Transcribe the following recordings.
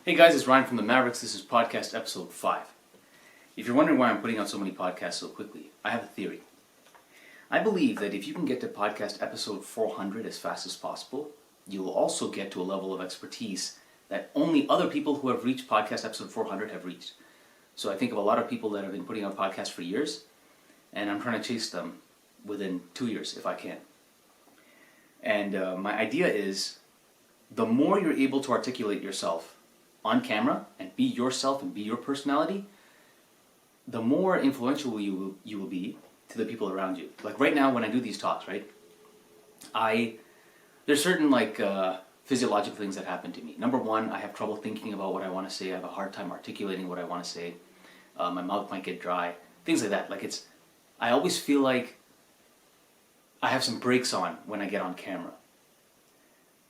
Hey guys, it's Ryan from the Mavericks. This is podcast episode 5. If you're wondering why I'm putting out so many podcasts so quickly, I have a theory. I believe that if you can get to podcast episode 400 as fast as possible, you will also get to a level of expertise that only other people who have reached podcast episode 400 have reached. So I think of a lot of people that have been putting out podcasts for years, and I'm trying to chase them within 2 years if I can. And my idea is, the more you're able to articulate yourself on camera and be yourself and be your personality, the more influential you will be to the people around you. Like right now when I do these talks, right? There's certain physiological things that happen to me. Number one, I have trouble thinking about what I want to say. I have a hard time articulating what I want to say. My mouth might get dry. Things like that. I always feel like I have some brakes on when I get on camera.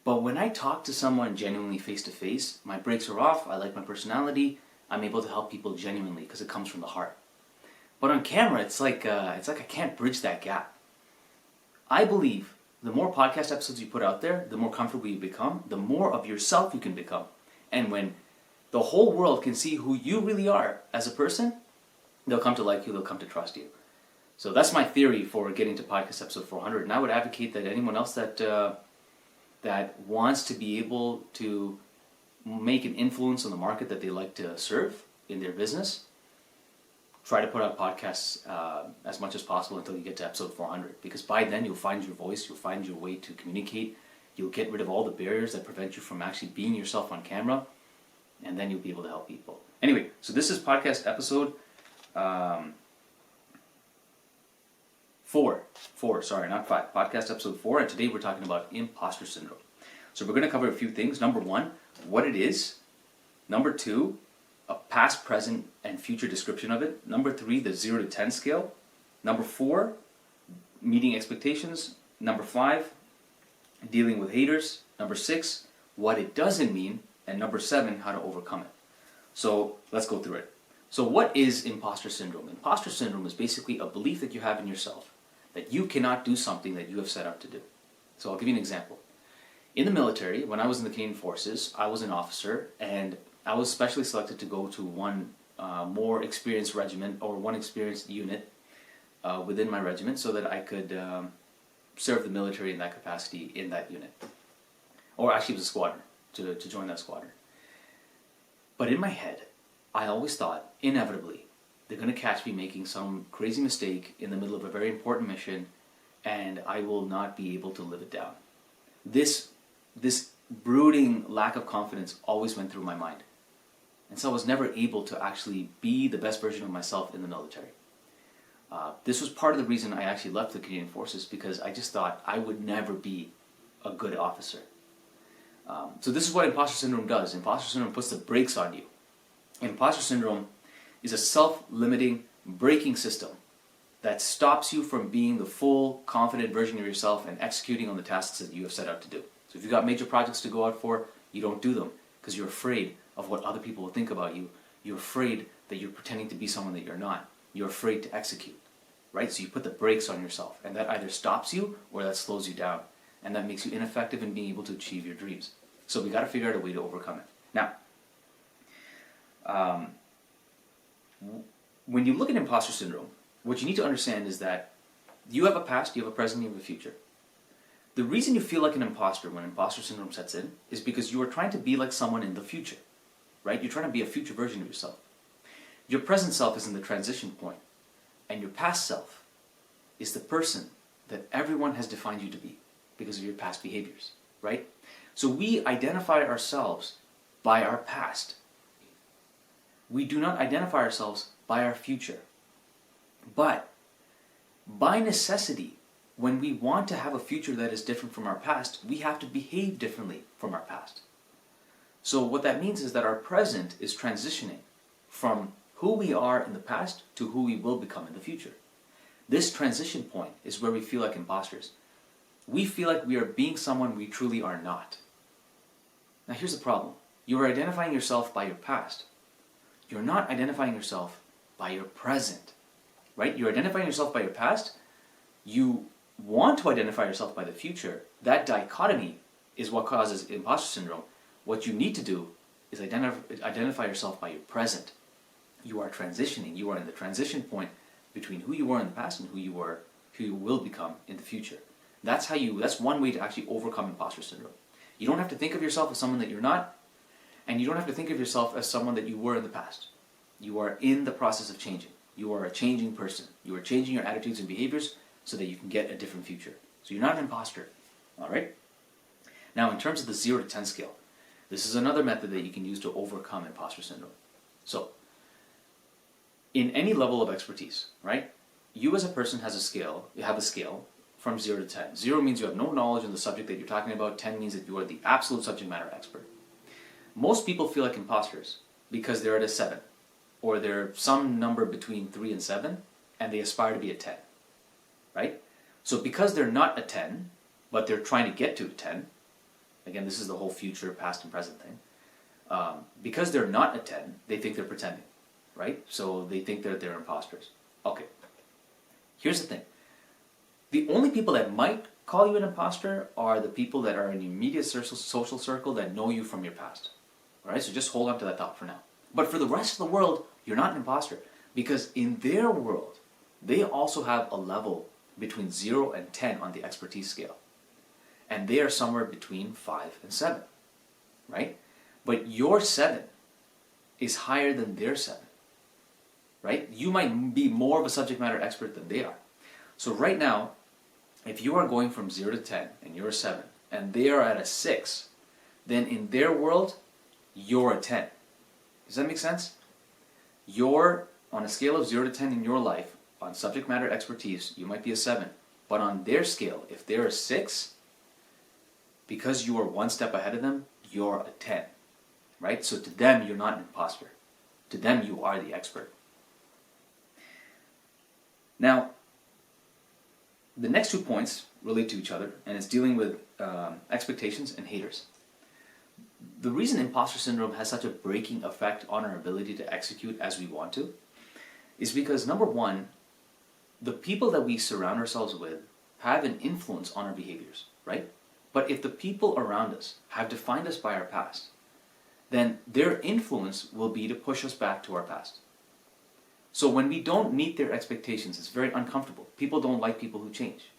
But when I talk to someone genuinely face to face, my brakes are off, I like my personality, I'm able to help people genuinely because it comes from the heart. But on camera, it's like I can't bridge that gap. I believe the more podcast episodes you put out there, the more comfortable you become, the more of yourself you can become. And when the whole world can see who you really are as a person, they'll come to like you, they'll come to trust you. So that's my theory for getting to podcast episode 400. And I would advocate that anyone else that wants to be able to make an influence on the market that they like to serve in their business, try to put out podcasts as much as possible until you get to episode 400. Because by then you'll find your voice, you'll find your way to communicate, you'll get rid of all the barriers that prevent you from actually being yourself on camera, and then you'll be able to help people. Anyway, so this is podcast episode 4, not 5. Podcast episode 4, and today we're talking about imposter syndrome. So we're going to cover a few things. Number 1, what it is. Number 2, a past, present, and future description of it. Number 3, the 0 to 10 scale. Number 4, meeting expectations. Number 5, dealing with haters. Number 6, what it doesn't mean. And number 7, how to overcome it. So let's go through it. So what is imposter syndrome? Imposter syndrome is basically a belief that you have in yourself that you cannot do something that you have set out to do. So I'll give you an example. In the military, when I was in the Canadian Forces, I was an officer, and I was specially selected to go to one more experienced regiment, or one experienced unit within my regiment, so that I could serve the military in that capacity in that unit. Or actually it was a squadron, to join that squadron. But in my head, I always thought, inevitably, they're going to catch me making some crazy mistake in the middle of a very important mission, and I will not be able to live it down. This brooding lack of confidence always went through my mind. And so I was never able to actually be the best version of myself in the military. This was part of the reason I actually left the Canadian Forces, because I just thought I would never be a good officer. So this is what imposter syndrome does. Imposter syndrome puts the brakes on you. Imposter syndrome is a self-limiting braking system that stops you from being the full, confident version of yourself and executing on the tasks that you have set out to do. So if you've got major projects to go out for, you don't do them because you're afraid of what other people will think about you. You're afraid that you're pretending to be someone that you're not. You're afraid to execute, right? So you put the brakes on yourself, and that either stops you or that slows you down, and that makes you ineffective in being able to achieve your dreams. So we got to figure out a way to overcome it. Now, when you look at imposter syndrome, what you need to understand is that you have a past, you have a present, you have a future. The reason you feel like an imposter when imposter syndrome sets in is because you are trying to be like someone in the future, right? You're trying to be a future version of yourself. Your present self is in the transition point, and your past self is the person that everyone has defined you to be because of your past behaviors, right? So we identify ourselves by our past. We do not identify ourselves by our future. But by necessity, when we want to have a future that is different from our past, we have to behave differently from our past. So what that means is that our present is transitioning from who we are in the past to who we will become in the future. This transition point is where we feel like imposters. We feel like we are being someone we truly are not. Now here's the problem. You are identifying yourself by your past. You're not identifying yourself by your present, right? You're identifying yourself by your past. You want to identify yourself by the future. That dichotomy is what causes imposter syndrome. What you need to do is identify yourself by your present. You are transitioning. You are in the transition point between who you were in the past and who you will become in the future. That's one way to actually overcome imposter syndrome. You don't have to think of yourself as someone that you're not, and you don't have to think of yourself as someone that you were in the past. You are in the process of changing. You are a changing person. You are changing your attitudes and behaviors so that you can get a different future. So you're not an imposter. All right? Now, in terms of the 0 to 10 scale, this is another method that you can use to overcome imposter syndrome. So, in any level of expertise, right? You as a person have a scale from 0 to 10. 0 means you have no knowledge in the subject that you're talking about. 10 means that you are the absolute subject matter expert. Most people feel like imposters because they're at a 7, or they're some number between 3 and 7, and they aspire to be a 10, right? So because they're not a 10, but they're trying to get to a 10, again, this is the whole future, past, and present thing. Because they're not a 10, they think they're pretending, right? So they think that they're imposters. Okay, here's the thing. The only people that might call you an imposter are the people that are in your immediate social circle that know you from your past. All right, so just hold on to that thought for now. But for the rest of the world, you're not an imposter, because in their world, they also have a level between 0 and 10 on the expertise scale. And they are somewhere between 5 and 7, right? But your 7 is higher than their 7, right? You might be more of a subject matter expert than they are. So right now, if you are going from 0 to 10 and you're a 7, and they are at a 6, then in their world, you're a 10. Does that make sense? You're, on a scale of 0 to 10 in your life, on subject matter expertise, you might be a 7. But on their scale, if they're a 6, because you are one step ahead of them, you're a 10. Right? So to them, you're not an imposter. To them, you are the expert. Now, the next 2 points relate to each other, and it's dealing with expectations and haters. The reason imposter syndrome has such a breaking effect on our ability to execute as we want to is because, number one, the people that we surround ourselves with have an influence on our behaviors, right? But if the people around us have defined us by our past, then their influence will be to push us back to our past. So when we don't meet their expectations, it's very uncomfortable. People don't like people who change.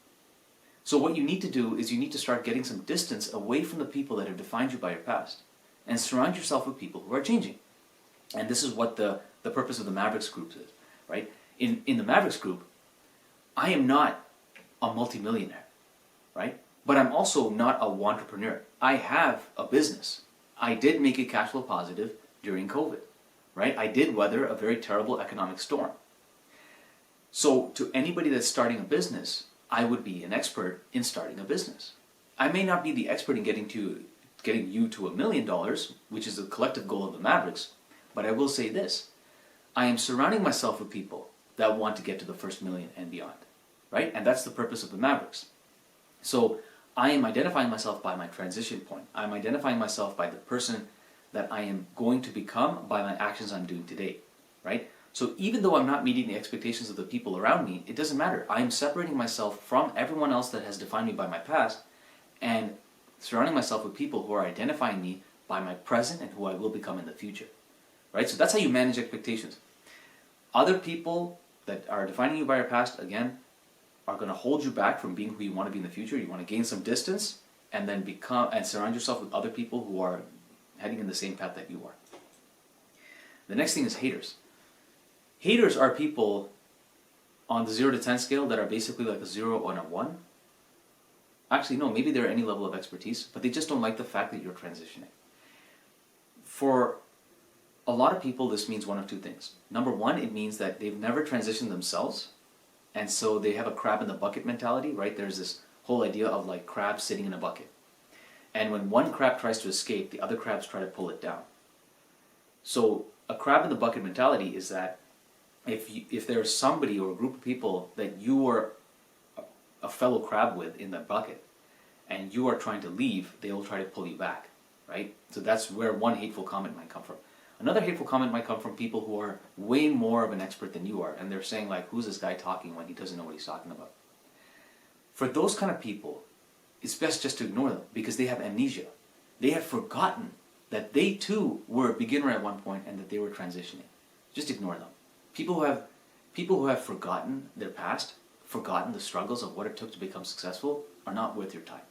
So what you need to do is you need to start getting some distance away from the people that have defined you by your past and surround yourself with people who are changing. And this is what the purpose of the Mavericks group is, right? In the Mavericks group, I am not a multimillionaire, right? But I'm also not a wantrepreneur. I have a business. I did make it cash flow positive during COVID, right? I did weather a very terrible economic storm. So to anybody that's starting a business, I would be an expert in starting a business. I may not be the expert in getting you to $1 million, which is the collective goal of the Mavericks, but I will say this. I am surrounding myself with people that want to get to the first million and beyond, right? And that's the purpose of the Mavericks. So I am identifying myself by my transition point. I'm identifying myself by the person that I am going to become by my actions I'm doing today, right? So even though I'm not meeting the expectations of the people around me, it doesn't matter. I am separating myself from everyone else that has defined me by my past and surrounding myself with people who are identifying me by my present and who I will become in the future, right? So that's how you manage expectations. Other people that are defining you by your past, again, are going to hold you back from being who you want to be in the future. You want to gain some distance and then surround yourself with other people who are heading in the same path that you are. The next thing is haters. Haters are people on the 0 to 10 scale that are basically like a 0 and a 1. Actually, no, maybe they're any level of expertise, but they just don't like the fact that you're transitioning. For a lot of people, this means one of two things. Number one, it means that they've never transitioned themselves, and so they have a crab in the bucket mentality, right? There's this whole idea of like crabs sitting in a bucket. And when one crab tries to escape, the other crabs try to pull it down. So a crab in the bucket mentality is that if there's somebody or a group of people that you are a fellow crab with in that bucket, and you are trying to leave, they will try to pull you back, right? So that's where one hateful comment might come from. Another hateful comment might come from people who are way more of an expert than you are, and they're saying like, who's this guy talking when he doesn't know what he's talking about? For those kind of people, it's best just to ignore them because they have amnesia. They have forgotten that they too were a beginner at one point and that they were transitioning. Just ignore them. People who have forgotten their past, forgotten the struggles of what it took to become successful, are not worth your time,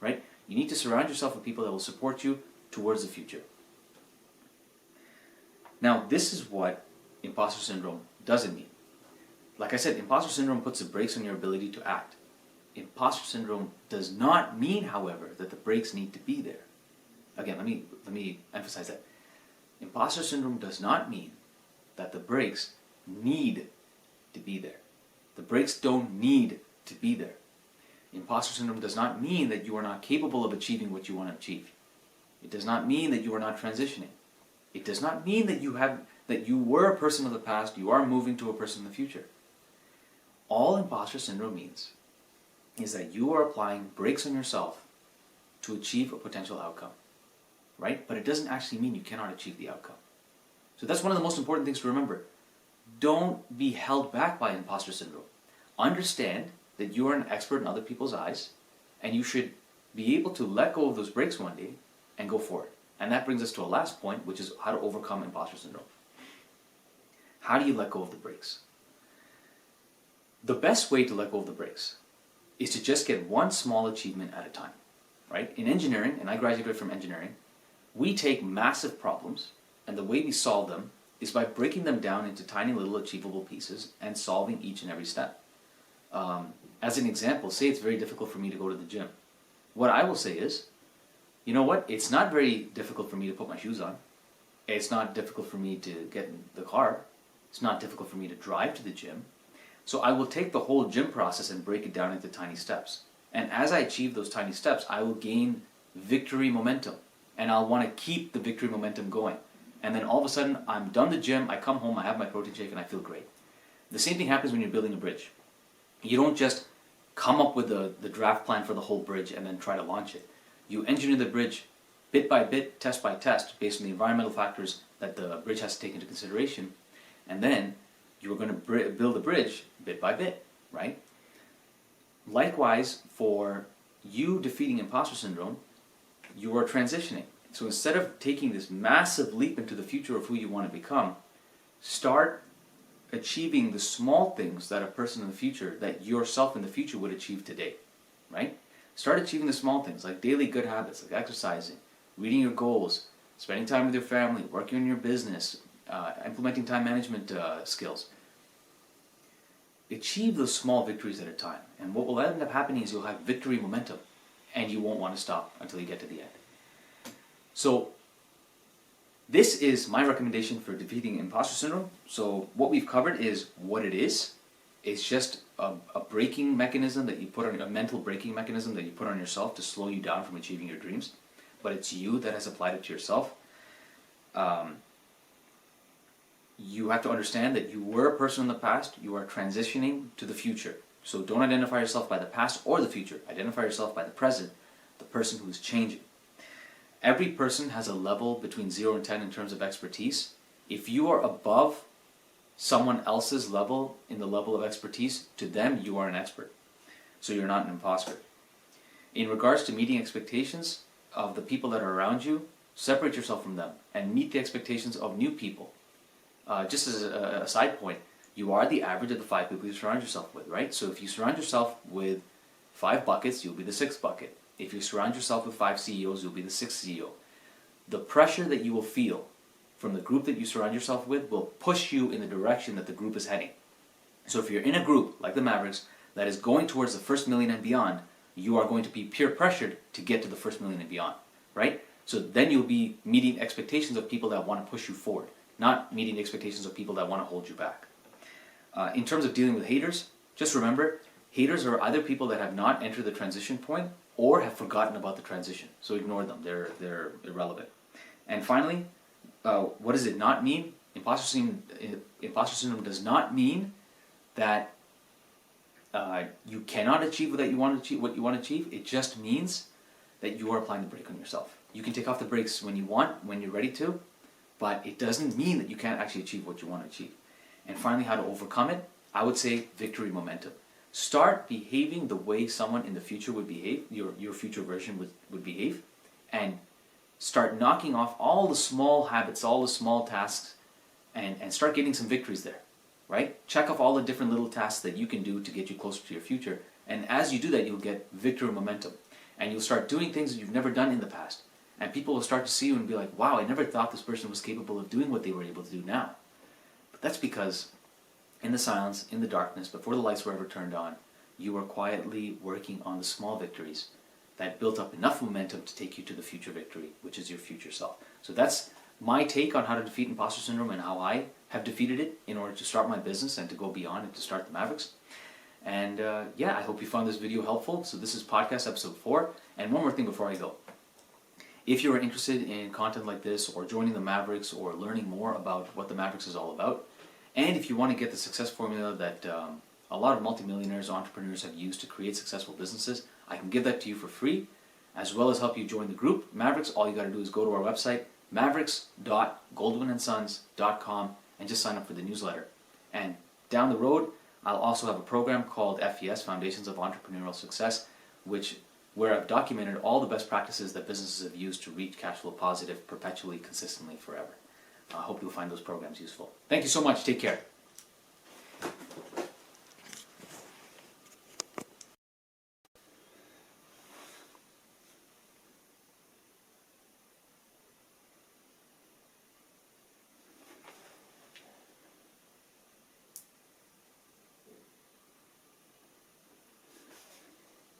right? You need to surround yourself with people that will support you towards the future. Now, this is what imposter syndrome doesn't mean. Like I said, imposter syndrome puts the brakes on your ability to act. Imposter syndrome does not mean, however, that the brakes need to be there. Again, let me emphasize that. Imposter syndrome does not mean that the brakes need to be there. The brakes don't need to be there. Imposter syndrome does not mean that you are not capable of achieving what you want to achieve. It does not mean that you are not transitioning. It does not mean that you were a person of the past, you are moving to a person in the future. All imposter syndrome means is that you are applying brakes on yourself to achieve a potential outcome, right? But it doesn't actually mean you cannot achieve the outcome. So that's one of the most important things to remember. Don't be held back by imposter syndrome. Understand that you are an expert in other people's eyes, and you should be able to let go of those brakes one day and go for it. And that brings us to a last point, which is how to overcome imposter syndrome. How do you let go of the brakes? The best way to let go of the brakes is to just get one small achievement at a time, right? In engineering, and I graduated from engineering, we take massive problems, and the way we solve them is by breaking them down into tiny little achievable pieces and solving each and every step. As an example, say it's very difficult for me to go to the gym. What I will say is, you know what, it's not very difficult for me to put my shoes on. It's not difficult for me to get in the car. It's not difficult for me to drive to the gym. So I will take the whole gym process and break it down into tiny steps. And as I achieve those tiny steps, I will gain victory momentum. And I'll want to keep the victory momentum going. And then all of a sudden, I'm done the gym, I come home, I have my protein shake, and I feel great. The same thing happens when you're building a bridge. You don't just come up with the draft plan for the whole bridge and then try to launch it. You engineer the bridge bit by bit, test by test, based on the environmental factors that the bridge has to take into consideration. And then you are going to build a bridge bit by bit, right? Likewise, for you defeating imposter syndrome, you are transitioning. So instead of taking this massive leap into the future of who you want to become, start achieving the small things that a person in the future, that yourself in the future would achieve today, right? Start achieving the small things like daily good habits, like exercising, reading your goals, spending time with your family, working on your business, implementing time management skills. Achieve those small victories at a time. And what will end up happening is you'll have victory momentum, and you won't want to stop until you get to the end. So this is my recommendation for defeating imposter syndrome. So what we've covered is what it is. It's just a braking mechanism that you put on, a mental braking mechanism that you put on yourself to slow you down from achieving your dreams. But it's you that has applied it to yourself. You have to understand that you were a person in the past. You are transitioning to the future. So don't identify yourself by the past or the future. Identify yourself by the present, the person who is changing. Every person has a level between 0 and 10 in terms of expertise. If you are above someone else's level in the level of expertise, to them you are an expert. So you're not an imposter. In regards to meeting expectations of the people that are around you, separate yourself from them and meet the expectations of new people. Just as a side point, you are the average of the 5 people you surround yourself with, right? So if you surround yourself with 5 buckets, you'll be the 6th bucket. If you surround yourself with 5 CEOs, you'll be the 6th CEO. The pressure that you will feel from the group that you surround yourself with will push you in the direction that the group is heading. So if you're in a group, like the Mavericks, that is going towards the first million and beyond, you are going to be peer pressured to get to the first million and beyond, right? So then you'll be meeting expectations of people that want to push you forward, not meeting expectations of people that want to hold you back. In terms of dealing with haters, just remember, haters are either people that have not entered the transition point or have forgotten about the transition. So ignore them. They're irrelevant. And finally, what does it not mean? Imposter syndrome does not mean that you cannot achieve what you want to achieve. It just means that you are applying the brake on yourself. You can take off the brakes when you want, when you're ready to, but it doesn't mean that you can't actually achieve what you want to achieve. And finally, how to overcome it? I would say victory momentum. Start behaving the way someone in the future would behave, your future version would behave, and start knocking off all the small habits, all the small tasks, and start getting some victories there, right? Check off all the different little tasks that you can do to get you closer to your future. And as you do that, you'll get victory momentum. And you'll start doing things that you've never done in the past. And people will start to see you and be like, wow, I never thought this person was capable of doing what they were able to do now. But that's because in the silence, in the darkness, before the lights were ever turned on, you were quietly working on the small victories that built up enough momentum to take you to the future victory, which is your future self. So that's my take on how to defeat imposter syndrome and how I have defeated it in order to start my business and to go beyond and to start the Mavericks. And I hope you found this video helpful. So this is podcast episode 4. And one more thing before I go. If you're interested in content like this, or joining the Mavericks, or learning more about what the Mavericks is all about, and if you want to get the success formula that a lot of multimillionaires, entrepreneurs have used to create successful businesses, I can give that to you for free, as well as help you join the group Mavericks. All you got to do is go to our website, mavericks.goldwynandsons.com, and just sign up for the newsletter. And down the road, I'll also have a program called FES, Foundations of Entrepreneurial Success, where I've documented all the best practices that businesses have used to reach cash flow positive perpetually, consistently, forever. I hope you'll find those programs useful. Thank you so much. Take care.